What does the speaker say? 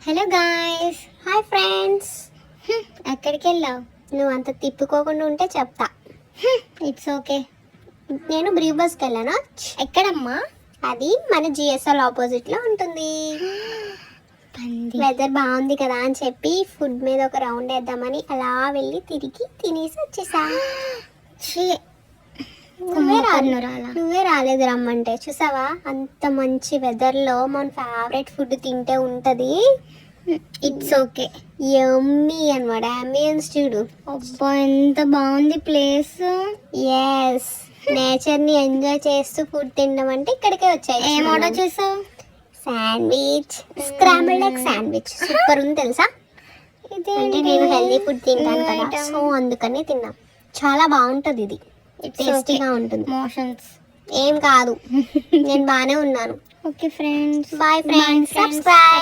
Hello guys, hi friends. ఎక్కడికి వెళ్ళావు? నువ్వు అంత తిప్పుకోకుండా ఉంటే చెప్తా. It's okay. నేను బ్రీ బస్కి వెళ్ళాను. ఎక్కడమ్మా? అది మన జిఎస్ఎల్ ఆపోజిట్లో ఉంటుంది. వెదర్ బాగుంది కదా అని చెప్పి ఫుడ్ మీద ఒక రౌండ్ వేద్దామని అలా వెళ్ళి తిరిగి తినేసి వచ్చేసా. నువ్వే రాలేదు రమ్మంటే. చూసావా, అంత మంచి వెదర్లో మన ఫేవరెట్ ఫుడ్ తింటే ఉంటుంది. It's okay. యమ్మీ అన్నమాట. అంబియన్స్ చూడు. అబ్బా, ఎంత బాగుంది ప్లేస్. ఎస్, నేచర్ని ఎంజాయ్ చేస్తూ ఫుడ్ తినడం అంటే ఇక్కడికే వచ్చాయి. ఏం ఆర్డర్ చేసావు? Sandwich, scrambled egg sandwich. Super ఉంది తెలుసా. అంటే నేను హెల్దీ ఫుడ్ తింటాను కదా, సో అందుకని తిన్నా. చాలా బాగుంటుంది ఇది, టేస్టీగా ఉంటుంది. మోషన్స్ ఏం కాదు, నేను బాగానే ఉన్నాను. Okay friends, bye friends. Subscribe.